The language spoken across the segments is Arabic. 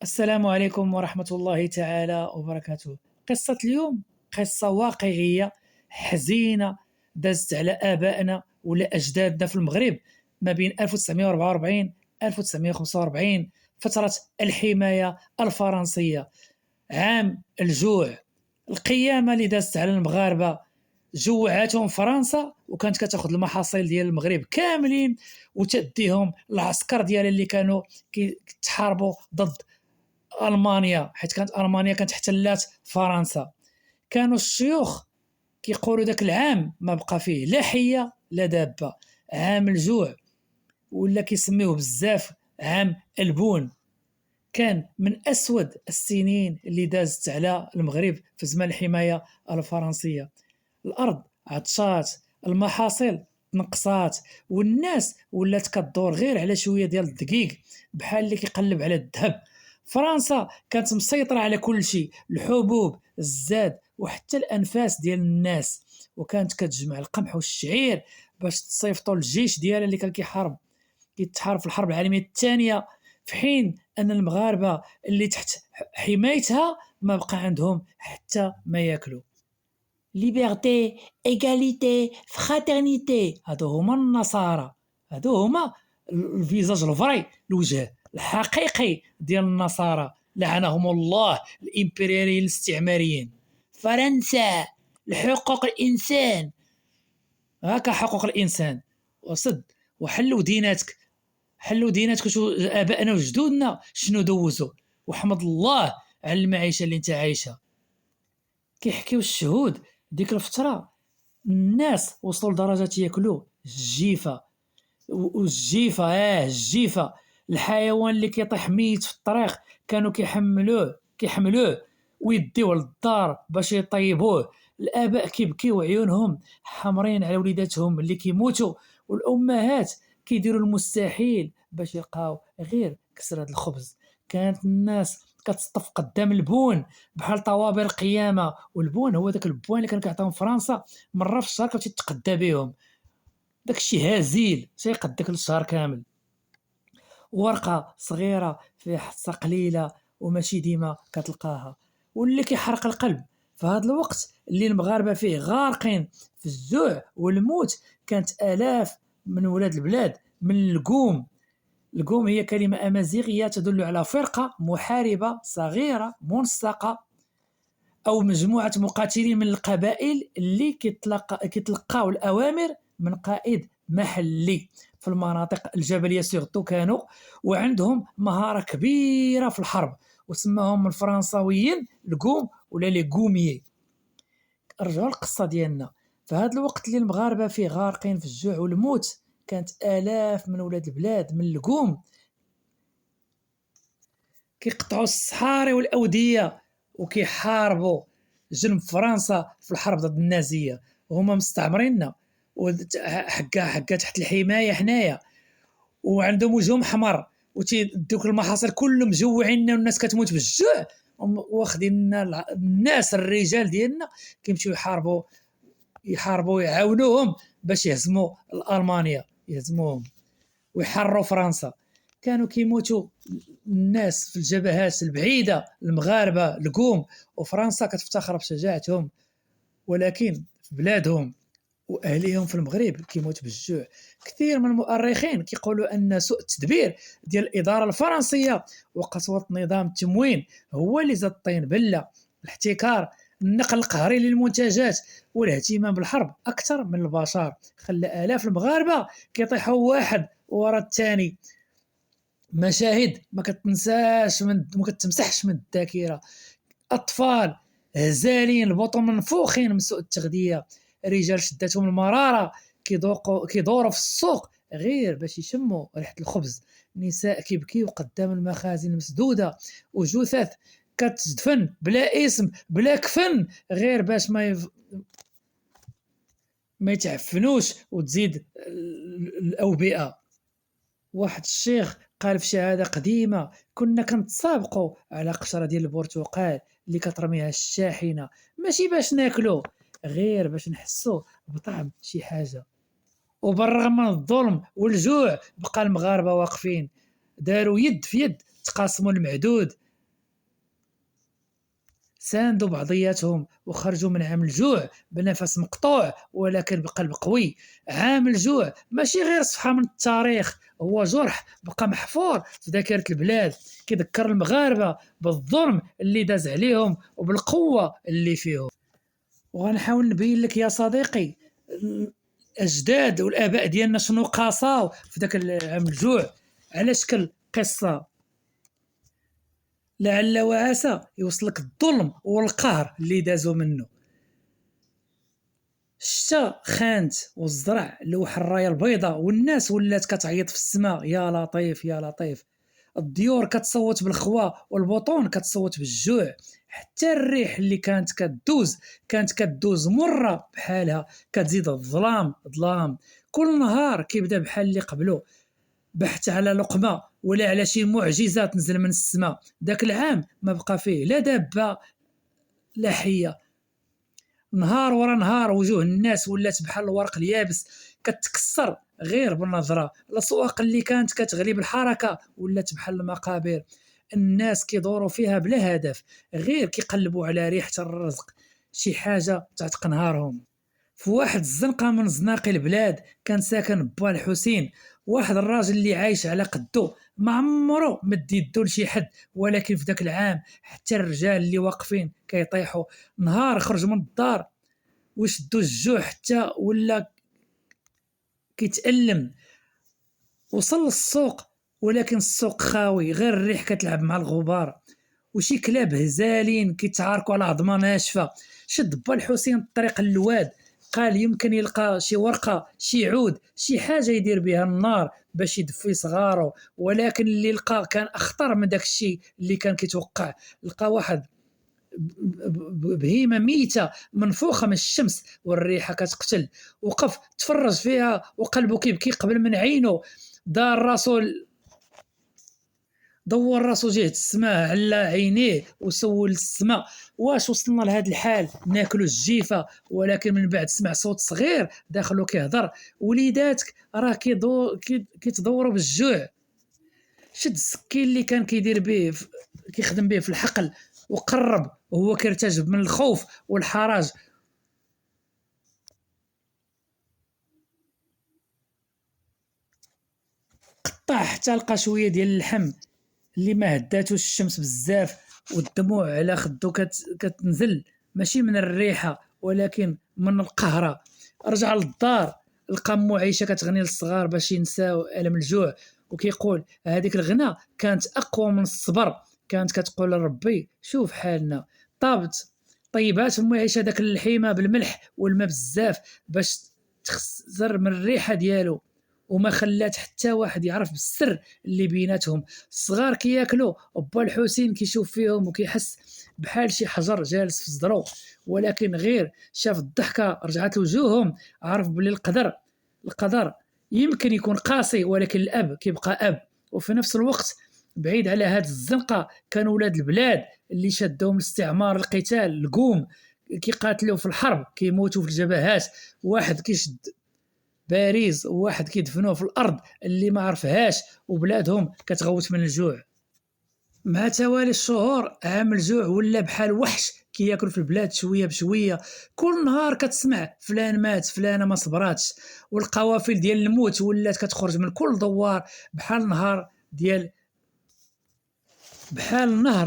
السلام عليكم ورحمة الله تعالى وبركاته. قصة اليوم قصة واقعية حزينة دازت على آبائنا ولا أجدادنا في المغرب ما بين 1944 1945، فترة الحماية الفرنسية، عام الجوع، القيامة اللي دازت على المغاربة. جوعاتهم فرنسا وكانت كتاخذ المحاصيل ديال المغرب كاملين وتديهم العسكر ديالها اللي كانوا كيتحاربوا ضد المانيا، حيت كانت المانيا كانت احتلات فرنسا. كانوا الشيوخ كيقولوا داك العام ما بقى فيه لا حيه لا دابه، عام الجوع، ولا كيسميوه بزاف عام البون. كان من اسود السنين اللي دازت على المغرب في زمان الحمايه الفرنسيه. الارض عطشات، المحاصيل نقصات، والناس ولات كدور غير على شويه ديال الدقيق، بحال اللي كيقلب على الذهب. فرنسا كانت مسيطره على كل شيء، الحبوب، الزاد، وحتى الانفاس ديال الناس، وكانت كتجمع القمح والشعير باش تصيفطوا الجيش ديالها اللي كان كيتحارب في الحرب العالميه الثانيه، في حين ان المغاربه اللي تحت حمايتها ما بقى عندهم حتى ما ياكلوا. ليبرتي، ايغاليتي، فراترنيتي، هادو هما النصارى، هادو هما الفيزاج الفري، الوجه الحقيقي ديال النصارى، لعنهم الله الامبرياليين الاستعماريين. فرنسا، الحقوق الانسان، هكا حقوق الانسان، وصد وحلوا ديناتك، حلوا ديناتك. شو ابائنا وجدودنا شنو دوزوا، وحمد الله على المعيشه اللي انت عايشها. كيحكيو الشهود ديك الفتره الناس وصلوا لدرجه ياكلوا الجيفه، والجيفه الجيفه، الحيوان اللي كيطيح ميت في الطريق كانوا كيحملوه ويديوه للدار باش يطيبوه. الاباء كيبكيو عيونهم حمرين على وليداتهم اللي كيموتوا، والامهات كيديروا المستحيل باش يلقاو غير كسرة الخبز. كانت الناس كتصطف قدام البون بحال طوابير القيامه، والبون هو داك البوان اللي كان كيعطيهم فرنسا مره في الشهر، كتمشي تتقدى بهم. داكشي هزيل تيقدك الشهر كامل. ورقه صغيره فيها حصه قليله وماشي ديما كتلقاها، واللي كيحرق القلب في هذا الوقت اللي المغاربه فيه غارقين في الجوع والموت كانت الاف من ولاد البلاد من القوم. القوم هي كلمه امازيغيه تدل على فرقه محاربه صغيره منسقه او مجموعه مقاتلين من القبائل اللي كيتلقاو الاوامر من قائد محلي. في المناطق الجبليه سيغتو كانوا وعندهم مهاره كبيره في الحرب، وسماهم الفرنساويين القوم ولا لي قوميي. رجعوا القصه ديالنا، في هذا الوقت اللي المغاربه فيه غارقين في الجوع والموت كانت الاف من ولاد البلاد من القوم كيقطعوا الصحاري والاوديه وكيحاربوا جنب فرنسا في الحرب ضد النازيه، وهما مستعمريننا حكا تحت الحمايه حنايا، وعندهم وجههم احمر وتيدوك المحاصيل كلهم مجوعيننا والناس كتموت بالجوع، واخدين الناس الرجال ديالنا كيمشيو يحاربوا ويعاونوهم باش يهزموا المانيا، يهزموهم ويحرروا فرنسا. كانوا كيموتوا الناس في الجبهات البعيده، المغاربه القوم، وفرنسا كتفتخر بشجاعتهم، ولكن في بلادهم واهليهم في المغرب كيموت بالجوع. كثير من المؤرخين كيقولوا ان سوء التدبير ديال الاداره الفرنسيه وقسوه نظام التموين هو اللي زاد الطين بله. الاحتكار، النقل القهري للمنتجات، والاهتمام بالحرب اكثر من البشر خلى الاف المغاربه كيطيحوا واحد ورا الثاني. مشاهد ما كتمسحش من الذاكره. اطفال هزالين، البطون منفوخين من سوء التغذيه، رجال شدتهم المراره كيدوروا في السوق غير باش يشموا ريحه الخبز، نساء كيبكيو قدام المخازن المسدوده، وجثث كتدفن بلا اسم بلا كفن غير باش ما يتعفنوش وتزيد الاوبئه. واحد الشيخ قال في شهاده قديمه: كنا كنتسابقوا على قشره ديال البرتقال اللي كترميها الشاحنه، ماشي باش ناكلو، غير باش نحسو بطعم شي حاجه. وبالرغم من الظلم والجوع بقى المغاربه واقفين، داروا يد في يد، تقاسموا المعدود ساندوا بعضياتهم وخرجوا من عام الجوع بنفس مقطوع ولكن بقلب قوي. عام الجوع ماشي غير صفحة من التاريخ، هو جرح بقى محفور في ذاكرة البلاد، كيذكر المغاربة بالظلم اللي داز عليهم وبالقوة اللي فيهم. وغنحاول نبين لك يا صديقي الأجداد والآباء ديالنا شنو قاساو في ذاك العام الجوع على شكل قصة، لعل وعسى يوصلك الظلم والقهر اللي دازوا منه. الشتا خانت والزرع لوح الرايه البيضاء والناس ولات كتعيط في السماء يا لطيف يا لطيف. الديور كتصوت بالخوا والبطون كتصوت بالجوع. حتى الريح اللي كانت كدوز مرة بحالها، كتزيد الظلام ظلام. كل نهار كيبدا بحال اللي قبله، بحث على لقمة ولا على شي معجزة تنزل من السماء. داك العام ما بقى فيه لا دابة لا حية. نهار ورا نهار وجوه الناس ولات بحال الورق اليابس، كتكسر غير بالنظرة. الأسواق اللي كانت كتغلي بالحركة ولات بحال المقابر. الناس كيدوروا فيها بلا هدف، غير كيقلبوا على ريحة الرزق، شي حاجة تعتق نهارهم. في واحد الزنقة من زناقي البلاد كان ساكن با الحسين، واحد الراجل اللي عايش على قدو، ما عمرو مد يدو لشي حد. ولكن في داك العام حتى الرجال اللي واقفين كيطيحوا. نهار خرج من الدار وشدو الجوع حتى ولا كيتألم. وصل للسوق ولكن السوق خاوي، غير الريح كتلعب مع الغبار، وشي كلاب هزالين كيتعاركوا على عظمه ناشفه. شد با الحسين الطريق اللواد، قال يمكن يلقى شي ورقه شي عود شي حاجه يدير بها النار باش يدفي صغارو. ولكن اللي لقى كان اخطر من داك الشيء اللي كان كيتوقع. لقى واحد بهيمه ميته منفوخه من الشمس والريحه كتقتل. وقف تفرج فيها وقلبه كيبكي قبل من عينه. دار راسو دور راسو جهة السماء على عينيه وسول السماء واش وصلنا لهذا الحال ناكلوا الجيفة. ولكن من بعد سمع صوت صغير داخلو كيهضر: وليداتك راه كيتدوروا بالجوع. شد السكين اللي كان كيدير به كيخدم به في الحقل وقرب وهو كيرتجف من الخوف والحرج. قطع حتى لقى شويه ديال اللحم اللي ما هداتوش الشمس بزاف، والدموع على خدو كتنزل ماشي من الريحه ولكن من القهره. رجع للدار لقى مو عايشه كتغني للصغار باش ينساو الم الجوع، وكيقول هذيك الغنى كانت اقوى من الصبر. كانت كتقول لربي شوف حالنا. طيبات مو عايشه داك اللحيمه بالملح والماء بزاف باش تخسر من الريحه ديالو، وما خلات حتى واحد يعرف بالسر اللي بيناتهم. الصغار كياكلوا وبا الحسين كيشوف فيهم وكيحس بحال شي حجر جالس في صدرو. ولكن غير شاف الضحكه رجعت لوجوههم عرف بلي القدر يمكن يكون قاسي ولكن الاب كيبقى اب. وفي نفس الوقت بعيد على هاد الزنقه كانوا ولاد البلاد اللي شدوهم الاستعمار القتال القوم، كيقاتلوا في الحرب كيموتوا في الجبهات. واحد كيشد باريس وواحد كيدفنوه في الارض اللي ما عرفهاش وبلادهم كتغوت من الجوع. مع توالي الشهور عام الجوع ولا بحال وحش كياكل في البلاد شويه بشويه. كل نهار كتسمع فلان مات فلانه ما صبراتش، والقوافل ديال الموت ولات كتخرج من كل دوار بحال نهر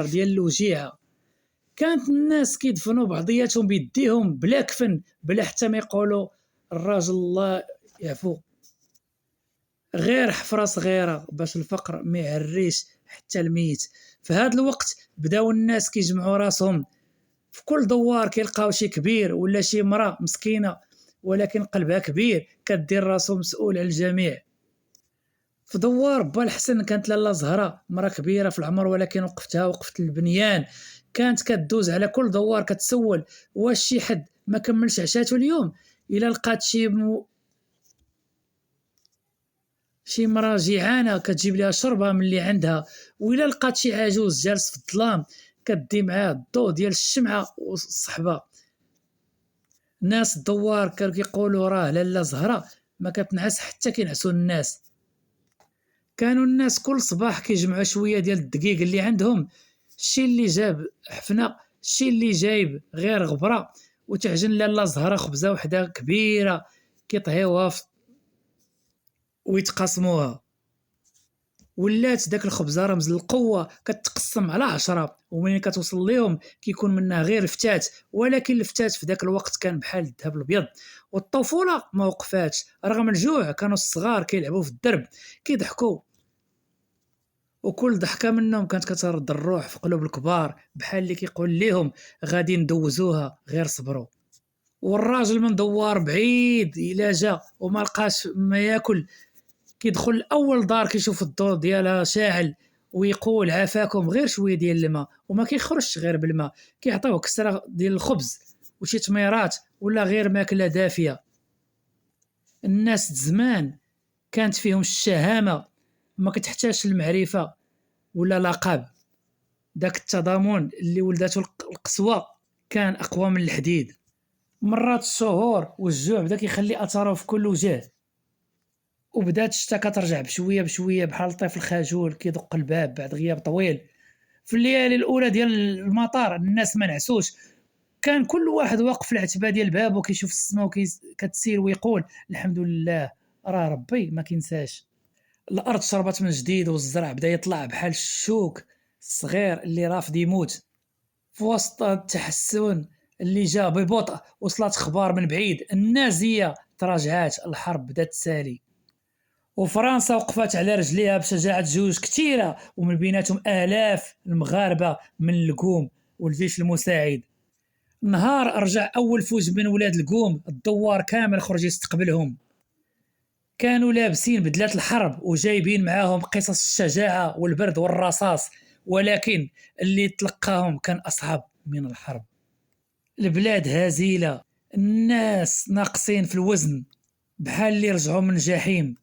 ديال الوجيعه. كانت الناس كيدفنوا بعضياتهم بيديهم بلا كفن بلا حتى ما يقولوا الراجل الله يعفو، غير حفرة صغيرة باش الفقر ما يعريش حتى الميت. في هذا الوقت بداو الناس كيجمعوا راسهم في كل دوار، كيلقاو شي كبير ولا شي مرأة مسكينة ولكن قلبها كبير كدير راسو مسؤول على الجميع. في دوار با الحسن كانت لاله زهرة، مرأة كبيرة في العمر ولكن وقفت البنيان. كانت كدوز على كل دوار كتسول واش شي حد ما كملش عشاتو اليوم. الا لقات شي مرا جيعانه كتجيب لها شربه من اللي عندها، وإلا لقات شي عجوز جالس في الظلام كدي معاه الضوء ديال الشمعه والصحبه. ناس الدوار كانوا كيقولوا راه لاله زهره ما كتنعس حتى كينعسوا الناس. كانوا الناس كل صباح كيجمعوا شويه ديال الدقيق اللي عندهم، شي اللي جاب حفنه الشيء اللي جايب غير غبره وتعجن لاله زهره خبزه وحده كبيره كيطهيوها ويتقاسموها. ولات داك الخبزه رمز للقوه، كتقسم على 10 ومنين كتوصل ليهم كيكون منها غير الفتات، ولكن الفتات في داك الوقت كان بحال الذهب الابيض. والطفوله ما وقفاتش رغم الجوع، كانوا الصغار كيلعبوا في الدرب كيضحكوا، وكل ضحكه منهم كانت كترد الروح في قلوب الكبار، بحال اللي كيقول لهم غادي ندوزوها غير صبروا. والراجل من دوار بعيد الا جا وما لقاش ما ياكل كيدخل اول دار كيشوف الضوء ديالها شاعل ويقول عافاكم، غير شويه ديال الماء، وما كيخرجش غير بالماء، كيعطيوه كسره ديال الخبز وشي تميرات ولا غير ماكله دافيه. الناس زمان كانت فيهم الشهامه، ما كتحتاجش المعرفه ولا لقب. داك التضامن اللي ولدته القسوه كان اقوى من الحديد. مرات الشهور والجوع بدا كيخلي اثره في كل وجه، وبدات الشتا كترجع بشويه بشويه بحال طفل خجول كيدق الباب بعد غياب طويل. في الليالي الاولى ديال المطار الناس ما نعسوش، كان كل واحد واقف في العتبه ديال الباب وكيشوف السماء كتسير ويقول الحمد لله راه ربي ما كينساش. الارض شربت من جديد والزرع بدا يطلع بحال الشوك الصغير اللي رافض يموت. في وسط التحسن اللي جا ببطء وصلت اخبار من بعيد، النازيه تراجعات، الحرب بدات تسالي، وفرنسا وقفت على رجليها بشجاعة جيوش كثيرة ومن بيناتهم آلاف المغاربة من القوم والجيش المساعد. نهار رجع أول فوج من ولاد القوم، الدوار كامل خرج يستقبلهم، كانوا لابسين بدلات الحرب وجايبين معاهم قصص الشجاعة والبرد والرصاص، ولكن اللي تلقاهم كان أصعب من الحرب. البلاد هزيلة، الناس ناقصين في الوزن بحال اللي رجعوا من جحيم.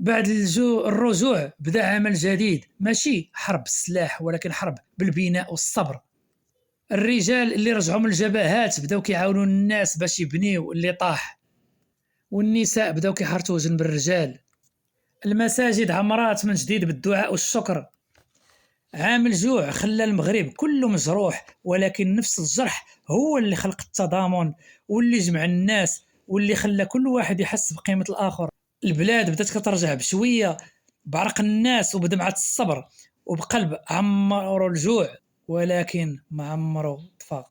بعد الرجوع بدا عمل جديد، ماشي حرب السلاح ولكن حرب بالبناء والصبر. الرجال اللي رجعوا من الجبهات بداو كيعاونوا الناس باش يبنيو اللي طاح، والنساء بداو كيحرثوا جنب الرجال. المساجد عمرات من جديد بالدعاء والشكر. عام الجوع خلى المغرب كله مجروح، ولكن نفس الجرح هو اللي خلق التضامن واللي جمع الناس واللي خلى كل واحد يحس بقيمة الآخر. البلاد بدات كترجع بشويه بعرق الناس وبدمعة الصبر وبقلب عمروا الجوع، ولكن ما عمروا طفى.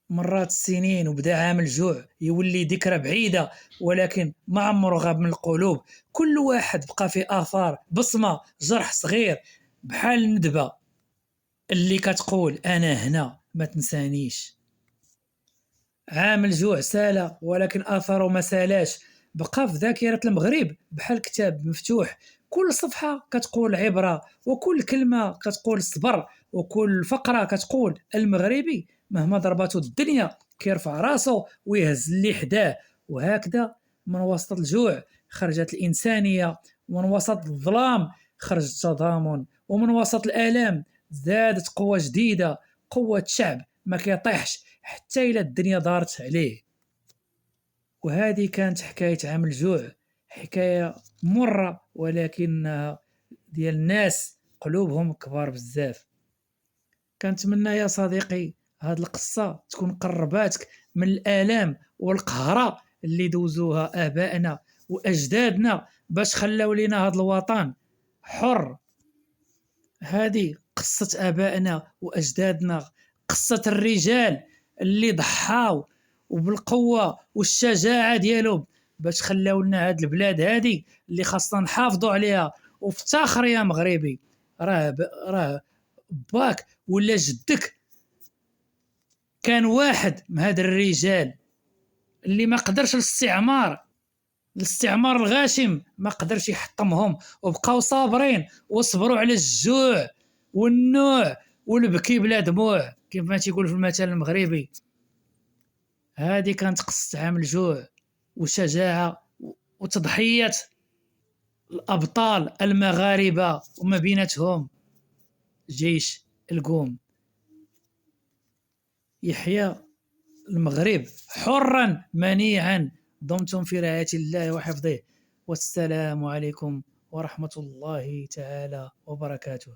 مرات السنين وبدا عام الجوع يولي ذكرى بعيدة، ولكن ما عمره غاب من القلوب. كل واحد بقى في آثار، بصمة، جرح صغير بحال الندبة اللي كتقول أنا هنا ما تنسانيش. عام الجوع سالة ولكن آثاره ما سالاش، بقى في ذاكرة المغرب بحال كتاب مفتوح، كل صفحة كتقول عبرة، وكل كلمة كتقول صبر، وكل فقرة كتقول المغربي مهما ضربته الدنيا كيرفع راسه ويهز اللي حداه. وهكذا من وسط الجوع خرجت الإنسانية، ومن وسط الظلام خرج التضامن، ومن وسط الآلام زادت قوة جديدة، قوة شعب ما كيطيحش حتى إلا الدنيا دارت عليه. وهذه كانت حكاية عام الجوع، حكاية مرة ولكن ديال الناس قلوبهم كبار بزاف. كنتمنى يا صديقي هاد القصة تكون قرباتك من الآلام والقهرة اللي دوزوها آبائنا وأجدادنا باش خلاو لينا هاد الوطن حر. هذه قصة آبائنا وأجدادنا، قصة الرجال اللي ضحاو وبالقوة والشجاعة ديالهم باش خلاو لنا هاد البلاد هادي اللي خاصنا نحافظوا عليها. وافتخر يا مغربي، راه باك ولا جدك كان واحد من هاد الرجال اللي ما قدرش الاستعمار الغاشم ما قدرش يحطمهم، وبقاو صابرين وصبروا على الجوع والنوع والبكي بلا دموع كيف ما تيقول في المثل المغربي. هذه كانت قصة عام الجوع وشجاعة وتضحية الأبطال المغاربة وما بيناتهم جيش القوم. يحيى المغرب حرا منيعا. دمتم في رعاية الله وحفظه، والسلام عليكم ورحمة الله تعالى وبركاته.